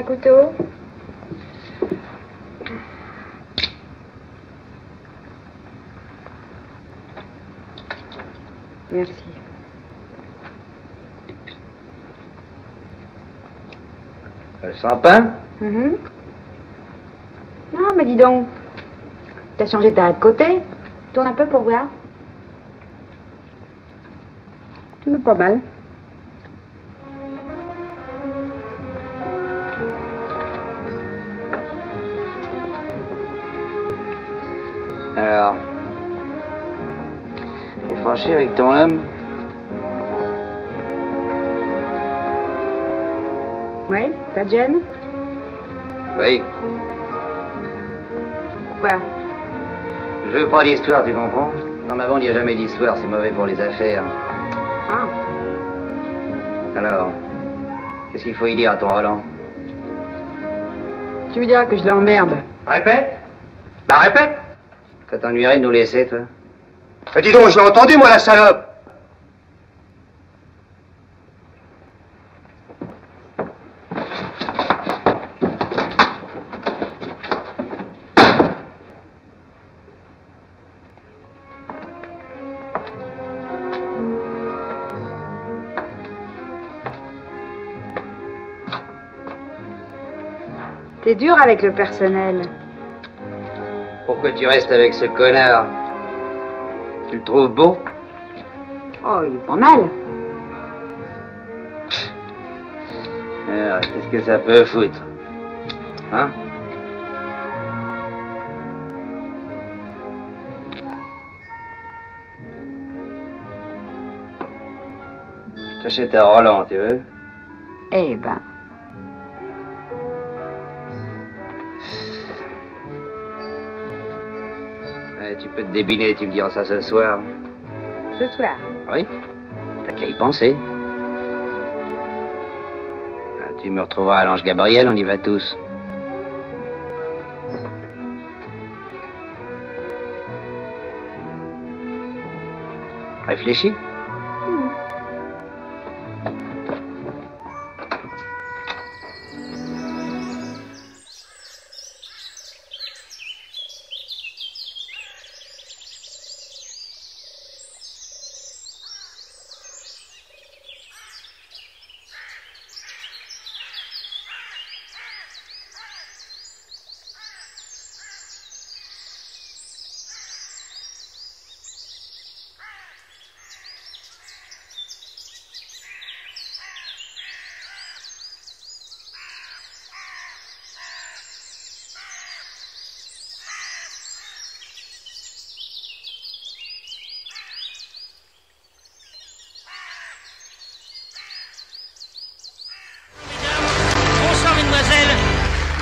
couteau. Merci. Sans pain? Non, mais dis donc. T'as changé ta de côté? Tourne un peu pour voir. C'est pas mal. Alors, t'es fâché avec ton homme? Oui, ça te gêne? Oui. Pourquoi? Je veux pas d'histoire, tu comprends? Dans ma bande, il n'y a jamais d'histoire, c'est mauvais pour les affaires. Ah. Alors, qu'est-ce qu'il faut y dire à ton Roland? Tu veux dire que je l'emmerde? Répète. Bah répète. Ça t'ennuierait de nous laisser, toi? Mais dis donc, je l'ai entendu, moi, la salope. T'es dur avec le personnel. Pourquoi tu restes avec ce connard? Tu le trouves beau? Oh, il est pas mal. Alors, qu'est-ce que ça peut foutre? Hein? Je t'achète un Roland, tu veux? Eh ben. Ouais, tu peux te débiner, tu me diras ça ce soir. Ce soir. Oui? T'as qu'à y penser. Ah, tu me retrouveras à l'Ange Gabriel, on y va tous. Réfléchis.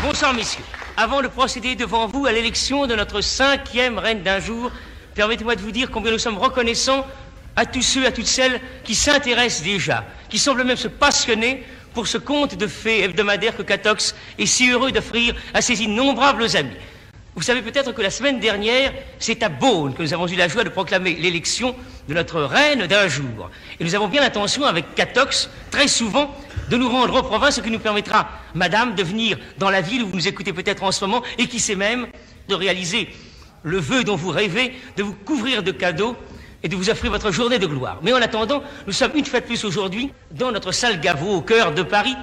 Bonsoir, messieurs. Avant de procéder devant vous à l'élection de notre 5e reine d'un jour, permettez-moi de vous dire combien nous sommes reconnaissants à tous ceux, à toutes celles qui s'intéressent déjà, qui semblent même se passionner pour ce conte de fées hebdomadaire que Catox est si heureux d'offrir à ses innombrables amis. Vous savez peut-être que la semaine dernière, c'est à Beaune que nous avons eu la joie de proclamer l'élection de notre reine d'un jour. Et nous avons bien l'intention, avec Catox, très souvent, de nous rendre aux provinces, ce qui nous permettra, madame, de venir dans la ville où vous nous écoutez peut-être en ce moment, et qui sait même de réaliser le vœu dont vous rêvez, de vous couvrir de cadeaux et de vous offrir votre journée de gloire. Mais en attendant, nous sommes une fois de plus aujourd'hui dans notre salle Gaveau au cœur de Paris.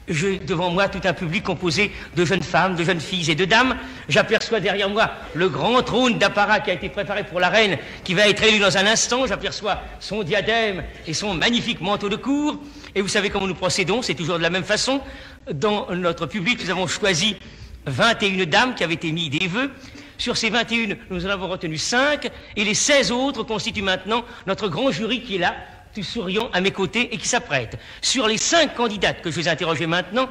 J'ai devant moi tout un public composé de jeunes femmes, de jeunes filles et de dames. J'aperçois derrière moi le grand trône d'apparat qui a été préparé pour la reine, qui va être élue dans un instant. J'aperçois son diadème et son magnifique manteau de cour. Et vous savez comment nous procédons, c'est toujours de la même façon. Dans notre public, nous avons choisi 21 dames qui avaient émis des vœux. Sur ces 21, nous en avons retenu 5, et les 16 autres constituent maintenant notre grand jury qui est là, tout souriant à mes côtés et qui s'apprête, sur les 5 candidates que je vais interroger maintenant,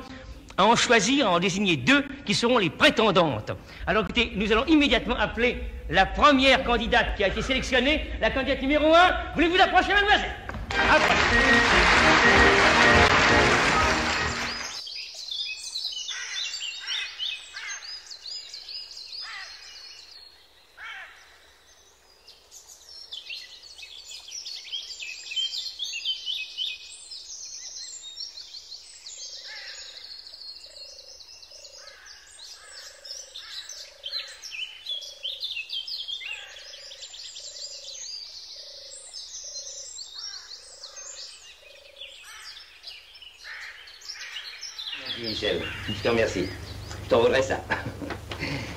à en choisir, à en désigner 2 qui seront les prétendantes. Alors écoutez, nous allons immédiatement appeler la première candidate qui a été sélectionnée, la candidate numéro 1. Voulez-vous approcher, mademoiselle? Approchez. petit Michel. Je te remercie. Je t'en voudrais ça.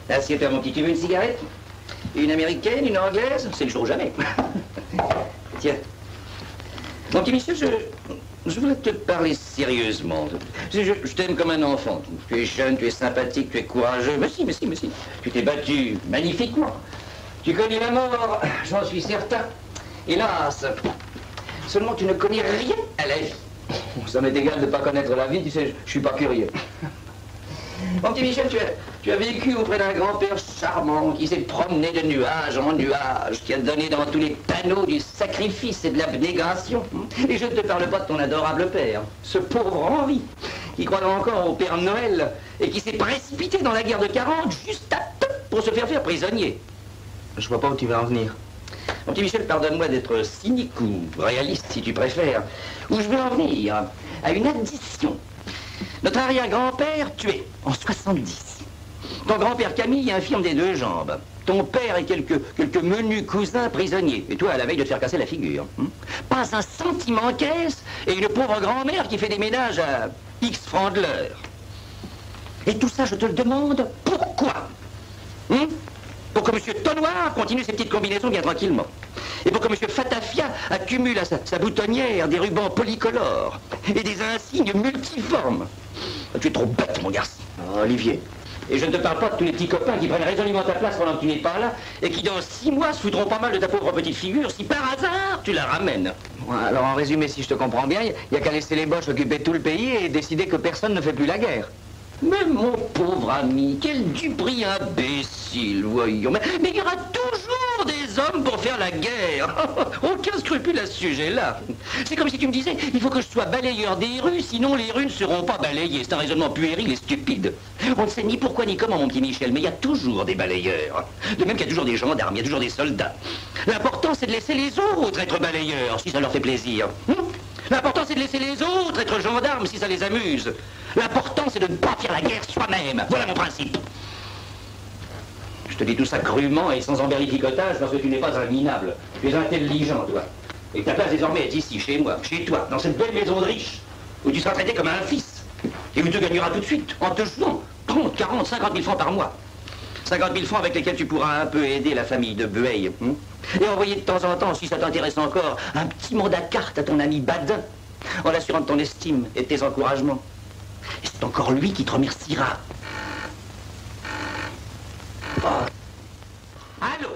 Assieds-toi, mon petit. Tu veux une cigarette? Une américaine, une anglaise? C'est le jour ou jamais. Tiens. Mon petit Michel, je voudrais te parler sérieusement. Je t'aime comme un enfant. Tu es jeune, tu es sympathique, tu es courageux. Mais si. Tu t'es battu magnifiquement. Tu connais la mort, j'en suis certain. Hélas, seulement tu ne connais rien à la vie. Ça m'est égal de ne pas connaître la vie, tu sais, je suis pas curieux. Mon petit Michel, tu as vécu auprès d'un grand-père charmant qui s'est promené de nuage en nuage, qui a donné dans tous les panneaux du sacrifice et de l'abnégation. Et je ne te parle pas de ton adorable père, ce pauvre Henri, qui croit encore au Père Noël et qui s'est précipité dans la guerre de 40 juste à temps pour se faire prisonnier. Je vois pas où tu vas en venir. Mon petit Michel, pardonne-moi d'être cynique ou réaliste, si tu préfères. Où je veux en venir, à une addition. Notre arrière-grand-père tué en 70. Ton grand-père Camille infirme des 2 jambes. Ton père et quelques menus cousins prisonniers. Et toi, à la veille de te faire casser la figure. Pas un centime en caisse et une pauvre grand-mère qui fait des ménages à X francs de l'heure. Et tout ça, je te le demande, pourquoi? Pour que M. Tonnoir continue ses petites combinaisons bien tranquillement. Et pour que M. Fatafia accumule à sa boutonnière des rubans polycolores et des insignes multiformes. Tu es trop bête, mon garçon. Oh, Olivier. Et je ne te parle pas de tous les petits copains qui prennent résolument ta place pendant que tu n'es pas là et qui dans 6 mois se foutront pas mal de ta pauvre petite figure si par hasard tu la ramènes. Alors en résumé, si je te comprends bien, il n'y a qu'à laisser les Boches occuper tout le pays et décider que personne ne fait plus la guerre. Mais mon pauvre ami, quel Dupri imbécile, voyons. Mais il y aura toujours des hommes pour faire la guerre. Aucun scrupule à ce sujet-là. C'est comme si tu me disais, il faut que je sois balayeur des rues, sinon les rues ne seront pas balayées. C'est un raisonnement puéril et stupide. On ne sait ni pourquoi ni comment, mon petit Michel, mais il y a toujours des balayeurs. De même qu'il y a toujours des gendarmes, il y a toujours des soldats. L'important, c'est de laisser les autres être balayeurs, si ça leur fait plaisir. L'important, c'est de laisser les autres être gendarmes, si ça les amuse. L'important, c'est de ne pas faire la guerre soi-même. Voilà mon principe. Je te dis tout ça crûment et sans emberlificotage parce que tu n'es pas un minable. Tu es intelligent, toi. Et ta place désormais est ici, chez moi, chez toi, dans cette belle maison de riche, où tu seras traité comme un fils. Et où tu gagneras tout de suite, en te jouant, 30, 40, 50 000 francs par mois. 50 000 francs avec lesquels tu pourras un peu aider la famille de Bueil. Et envoyer de temps en temps, si ça t'intéresse encore, un petit mandat carte à ton ami Badin, en l'assurant de ton estime et de tes encouragements. Et c'est encore lui qui te remerciera. Oh. Allô?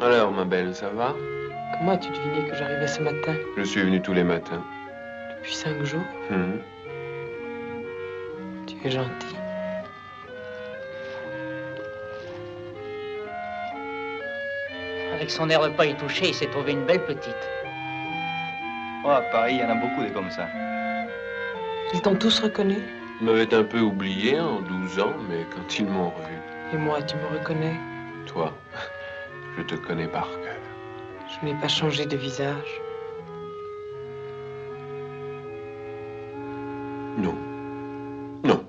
Alors, ma belle, ça va? Comment as-tu deviné que j'arrivais ce matin? Je suis venu tous les matins. Depuis 5 jours? Tu es gentil. Avec son air de pas y toucher, il s'est trouvé une belle petite. Oh, à Paris, il y en a beaucoup des comme ça. Ils t'ont tous reconnu? Ils m'avaient un peu oublié en 12 ans, mais quand ils m'ont revu... Et moi, tu me reconnais? Toi, je te connais par cœur. Je n'ai pas changé de visage. Non. Non.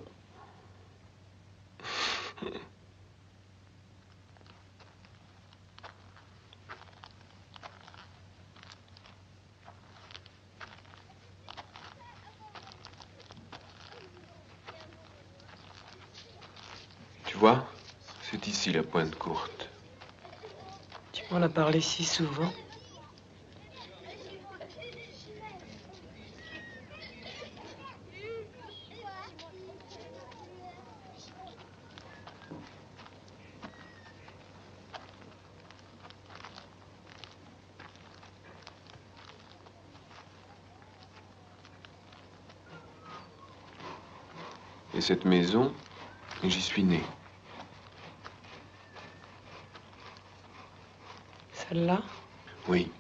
Tu vois, c'est ici la pointe courte. Tu m'en as parlé si souvent. Et cette maison, j'y suis né. Celle-là? Oui.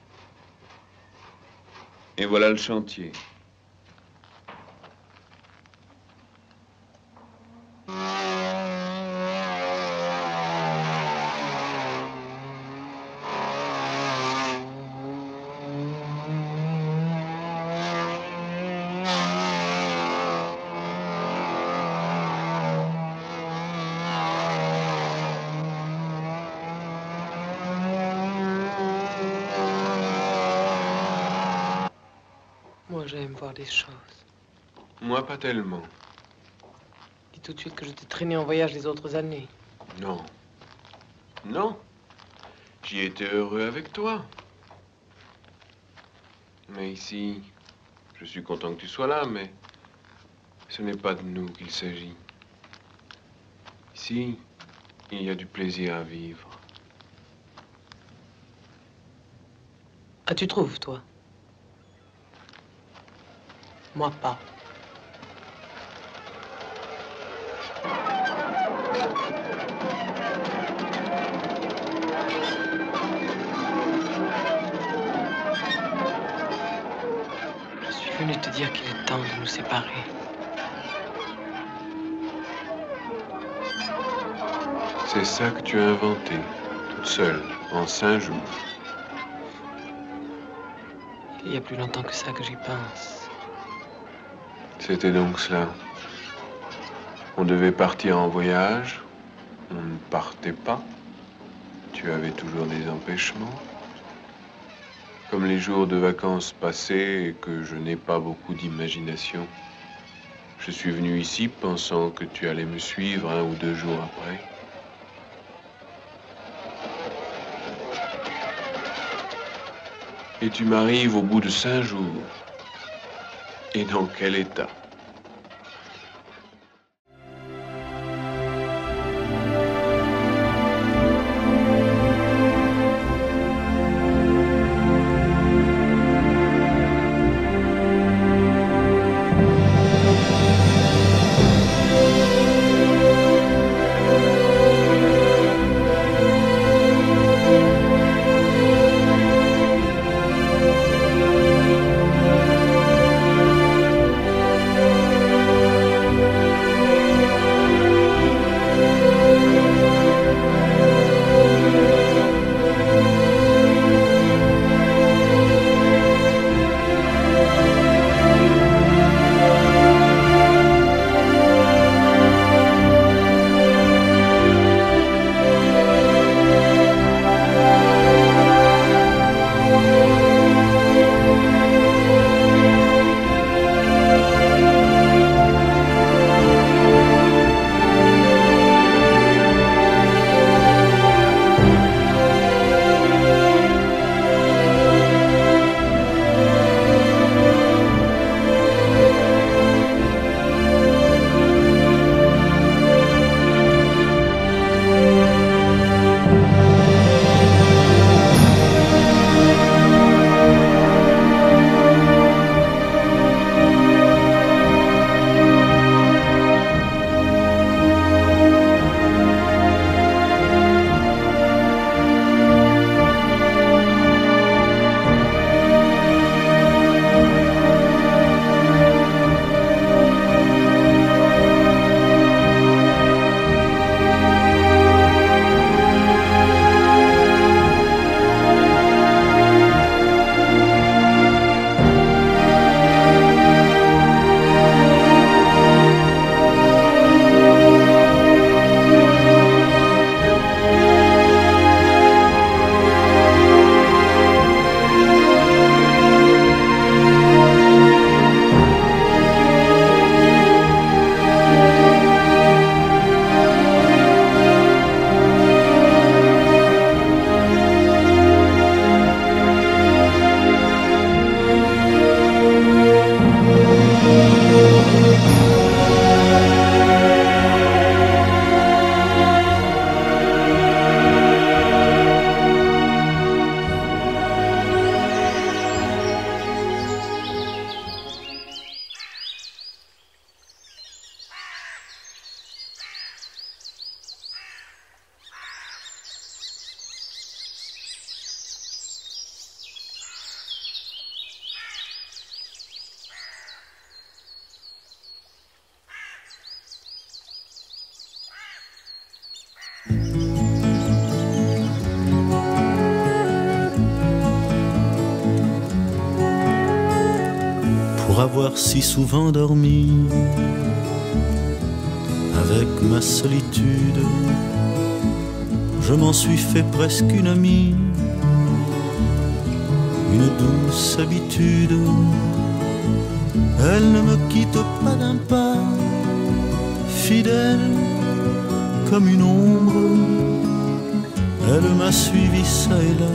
Et voilà le chantier. j'aime voir des choses. Moi, pas tellement. Dis tout de suite que je t'ai traîné en voyage les autres années. Non. Non. J'y étais heureux avec toi. Mais ici, je suis content que tu sois là, mais ce n'est pas de nous qu'il s'agit. Ici, il y a du plaisir à vivre. Ah, tu trouves, toi? Moi, pas. Je suis venu te dire qu'il est temps de nous séparer. C'est ça que tu as inventé, toute seule, en 5 jours. Il y a plus longtemps que ça que j'y pense. C'était donc cela. On devait partir en voyage. On ne partait pas. Tu avais toujours des empêchements. Comme les jours de vacances passés et que je n'ai pas beaucoup d'imagination, je suis venu ici pensant que tu allais me suivre 1 ou 2 jours après. Et tu m'arrives au bout de 5 jours. Et dans quel état? Pour avoir si souvent dormi avec ma solitude, je m'en suis fait presque une amie, une douce habitude Elle ne me quitte pas d'un pas, fidèle comme une ombre. Elle m'a suivi ça et là,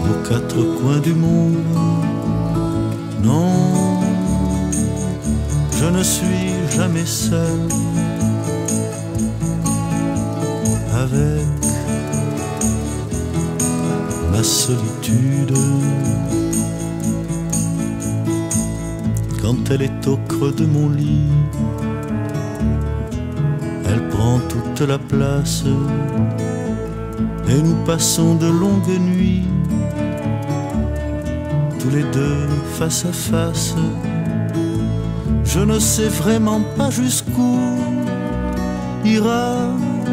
aux quatre coins du monde. Non, je ne suis jamais seul avec ma solitude. Quand elle est au creux de mon lit, elle prend toute la place et nous passons de longues nuits, tous les deux face à face. Je ne sais vraiment pas jusqu'où ira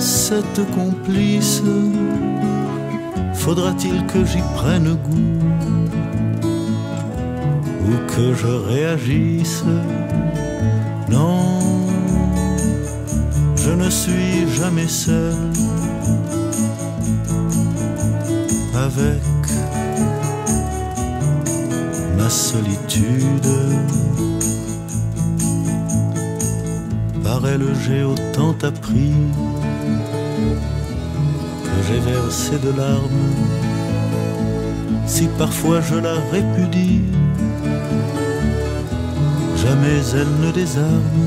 cette complice. Faudra-t-il que j'y prenne goût ou que je réagisse? Non, je ne suis jamais seul avec ma solitude. Par elle j'ai autant appris que j'ai versé de larmes. Si parfois je la répudie, jamais elle ne désarme.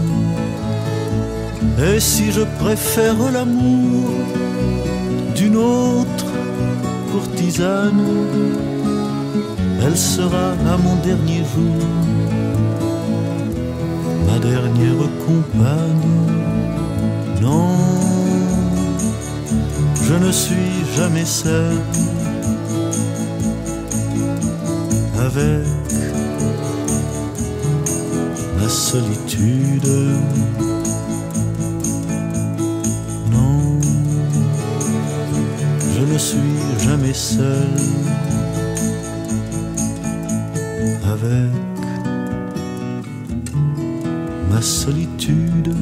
Et si je préfère l'amour d'une autre courtisane, elle sera à mon dernier jour ma dernière compagne. Non, je ne suis jamais seul avec ma solitude. Non, je ne suis jamais seul avec ma solitude.